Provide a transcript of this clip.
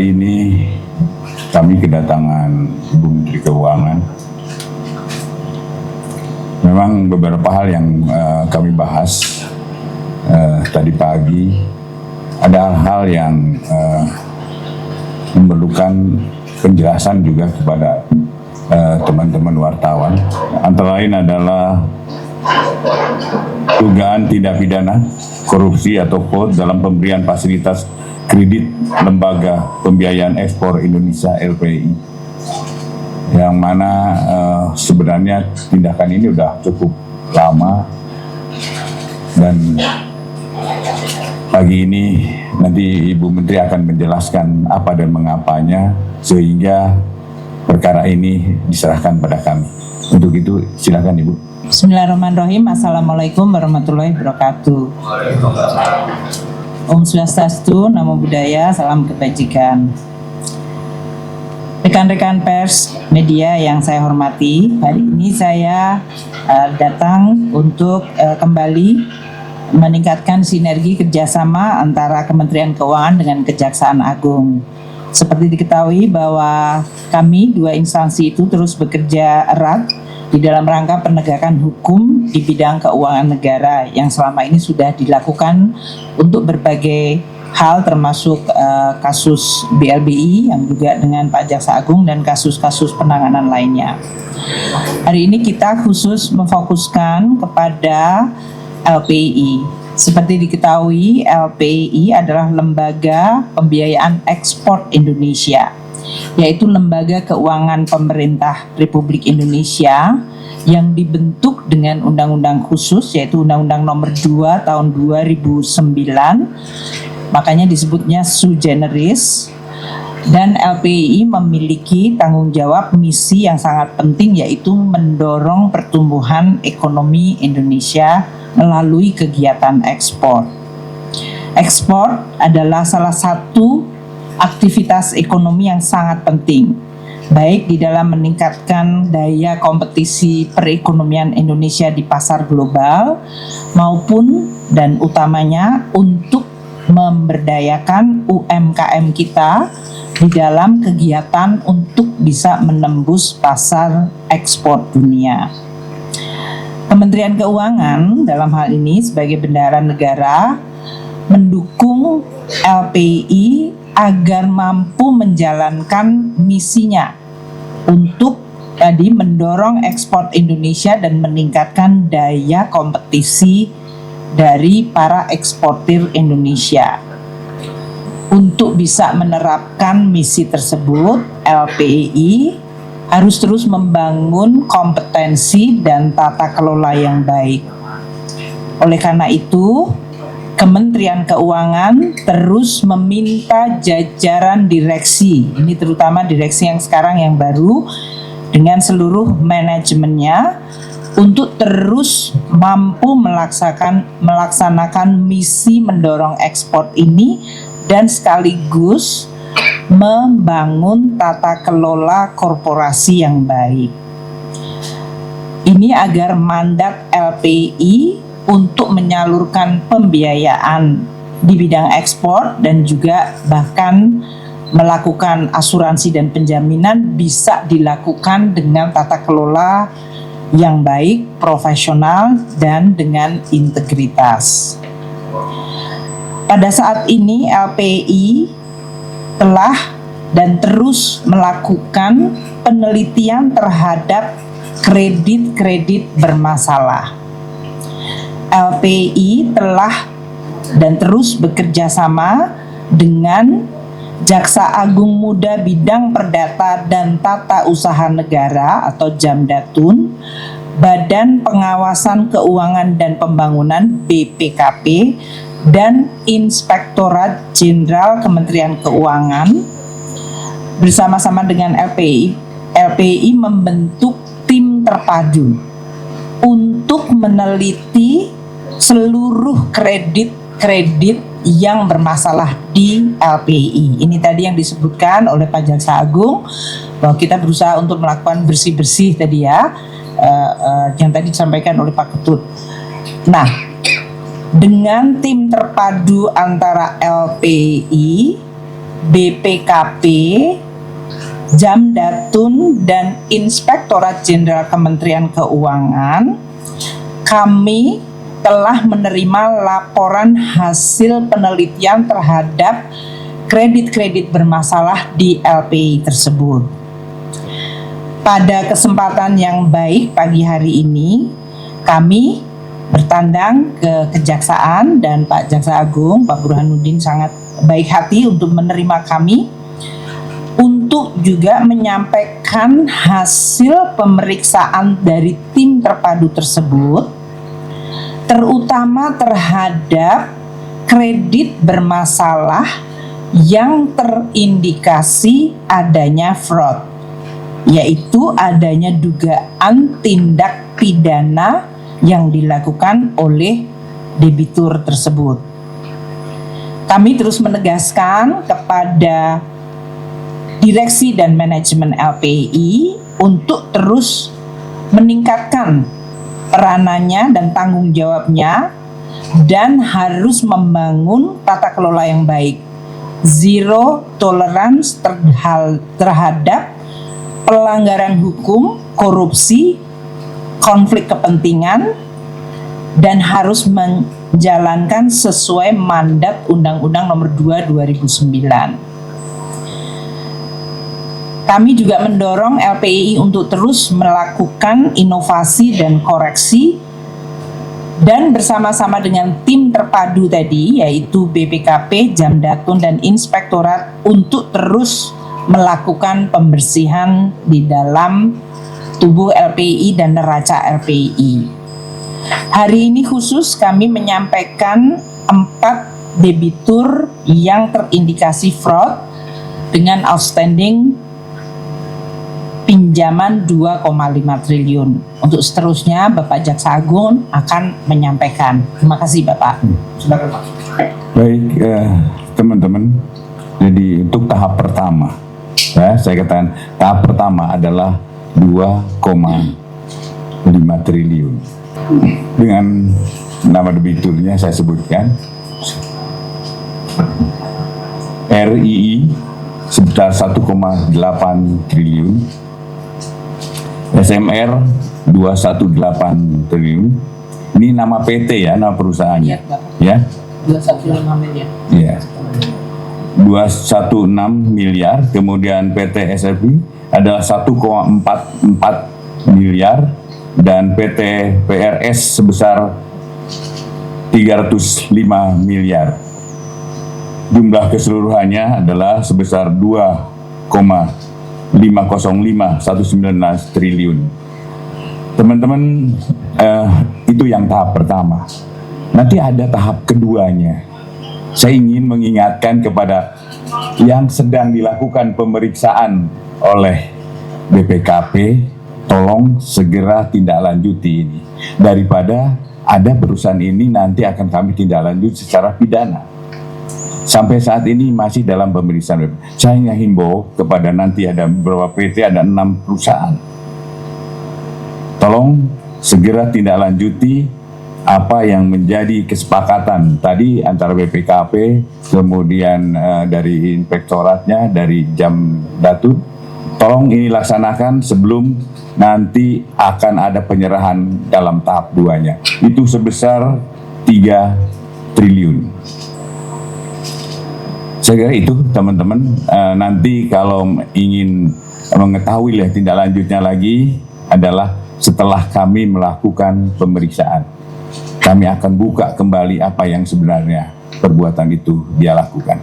Hari ini kami kedatangan Ibu Menteri Keuangan. Memang beberapa hal yang kami bahas tadi pagi, ada hal-hal yang memerlukan penjelasan juga kepada teman-teman wartawan. Antara lain adalah dugaan tindak pidana korupsi atau fraud dalam pemberian fasilitas kredit Lembaga Pembiayaan Ekspor Indonesia (LPI), yang mana sebenarnya tindakan ini sudah cukup lama, dan pagi ini nanti Ibu Menteri akan menjelaskan apa dan mengapanya sehingga perkara ini diserahkan pada kami. Untuk itu silakan Ibu. Bismillahirrahmanirrahim. Assalamualaikum warahmatullahi wabarakatuh. Om Swastiastu, Namo Buddhaya, salam kebajikan. Rekan-rekan pers media yang saya hormati, hari ini saya datang untuk kembali meningkatkan sinergi kerjasama antara Kementerian Keuangan dengan Kejaksaan Agung. Seperti diketahui bahwa kami dua instansi itu terus bekerja erat di dalam rangka penegakan hukum di bidang keuangan negara yang selama ini sudah dilakukan untuk berbagai hal, termasuk kasus BLBI yang juga dengan Pak Jaksa Agung dan kasus-kasus penanganan lainnya. Hari ini kita khusus memfokuskan kepada LPI. Seperti diketahui, LPI adalah Lembaga Pembiayaan Ekspor Indonesia, yaitu lembaga keuangan pemerintah Republik Indonesia yang dibentuk dengan undang-undang khusus, yaitu Undang-Undang Nomor 2 Tahun 2009. Makanya disebutnya sui generis. Dan LPI memiliki tanggung jawab misi yang sangat penting, yaitu mendorong pertumbuhan ekonomi Indonesia melalui kegiatan ekspor. Ekspor adalah salah satu aktivitas ekonomi yang sangat penting, baik di dalam meningkatkan daya kompetisi perekonomian Indonesia di pasar global, maupun dan utamanya untuk memberdayakan UMKM kita di dalam kegiatan untuk bisa menembus pasar ekspor dunia. Kementerian Keuangan dalam hal ini sebagai bendahara negara mendukung LPI agar mampu menjalankan misinya untuk tadi mendorong ekspor Indonesia dan meningkatkan daya kompetisi dari para eksportir Indonesia. Untuk bisa menerapkan misi tersebut, LPI harus terus membangun kompetensi dan tata kelola yang baik. Oleh karena itu, Kementerian Keuangan terus meminta jajaran direksi, ini terutama direksi yang sekarang yang baru, dengan seluruh manajemennya, untuk terus mampu melaksanakan misi mendorong ekspor ini dan sekaligus membangun tata kelola korporasi yang baik. Ini agar mandat LPI untuk menyalurkan pembiayaan di bidang ekspor dan juga bahkan melakukan asuransi dan penjaminan bisa dilakukan dengan tata kelola yang baik, profesional, dan dengan integritas. Pada saat ini LPI telah dan terus melakukan penelitian terhadap kredit-kredit bermasalah. LPI telah dan terus bekerja sama dengan Jaksa Agung Muda Bidang Perdata dan Tata Usaha Negara atau Jamdatun, Badan Pengawasan Keuangan dan Pembangunan BPKP, dan Inspektorat Jenderal Kementerian Keuangan bersama-sama dengan LPI membentuk tim terpadu untuk meneliti seluruh kredit yang bermasalah di LPI. Ini tadi yang disebutkan oleh Pak Jaksa Agung, bahwa kita berusaha untuk melakukan bersih-bersih tadi ya, yang tadi disampaikan oleh Pak Ketut. Nah, dengan tim terpadu antara LPI BPKP, Jamdatun, dan Inspektorat Jenderal Kementerian Keuangan, kami telah menerima laporan hasil penelitian terhadap kredit-kredit bermasalah di LPI tersebut. Pada kesempatan yang baik pagi hari ini, kami bertandang ke Kejaksaan dan Pak Jaksa Agung, Pak Burhanuddin sangat baik hati untuk menerima kami untuk juga menyampaikan hasil pemeriksaan dari tim terpadu tersebut, terutama terhadap kredit bermasalah yang terindikasi adanya fraud, yaitu adanya dugaan tindak pidana yang dilakukan oleh debitur tersebut. Kami terus menegaskan kepada direksi dan manajemen LPI untuk terus meningkatkan peranannya dan tanggung jawabnya dan harus membangun tata kelola yang baik, zero tolerance terhadap pelanggaran hukum, korupsi, konflik kepentingan, dan harus menjalankan sesuai mandat Undang-Undang Nomor 2 2009. Kami juga mendorong LPI untuk terus melakukan inovasi dan koreksi, dan bersama-sama dengan tim terpadu tadi, yaitu BPKP, Jamdatun, dan Inspektorat, untuk terus melakukan pembersihan di dalam tubuh LPI dan neraca LPI. Hari ini khusus kami menyampaikan 4 debitur yang terindikasi fraud dengan outstanding pinjaman 2,5 triliun. Untuk seterusnya Bapak Jaksa Agung akan menyampaikan. Terima kasih Bapak. Silakan Pak. Baik, teman-teman. Jadi untuk tahap pertama, ya, saya katakan tahap pertama adalah 2,5 triliun. Dengan nama debiturnya saya sebutkan, RII sebesar 1,8 triliun, SMR 218 triliun. Ini nama PT ya, nama perusahaannya. Ya. 215 miliar. Ya. 216 miliar, kemudian PT SFI adalah 1,44 miliar, dan PT PRS sebesar 305 miliar. Jumlah keseluruhannya adalah sebesar 2,50519 triliun. Teman-teman, itu yang tahap pertama. Nanti ada tahap keduanya. Saya ingin mengingatkan kepada yang sedang dilakukan pemeriksaan oleh BPKP, tolong segera tindak lanjuti ini. Daripada ada perusahaan ini nanti akan kami tindak lanjut secara pidana. Sampai saat ini masih dalam pemeriksaan. Saya himbau kepada, nanti ada beberapa PT, ada 6 perusahaan. Tolong segera tindak lanjuti apa yang menjadi kesepakatan tadi antara BPKP, kemudian dari inspektoratnya, dari Jamdatun. Tolong ini laksanakan sebelum nanti akan ada penyerahan dalam tahap 2-nya. Itu sebesar 3 triliun. Saya kira itu teman-teman. Nanti kalau ingin mengetahui tindak lanjutnya lagi adalah setelah kami melakukan pemeriksaan. Kami akan buka kembali apa yang sebenarnya perbuatan itu dia lakukan.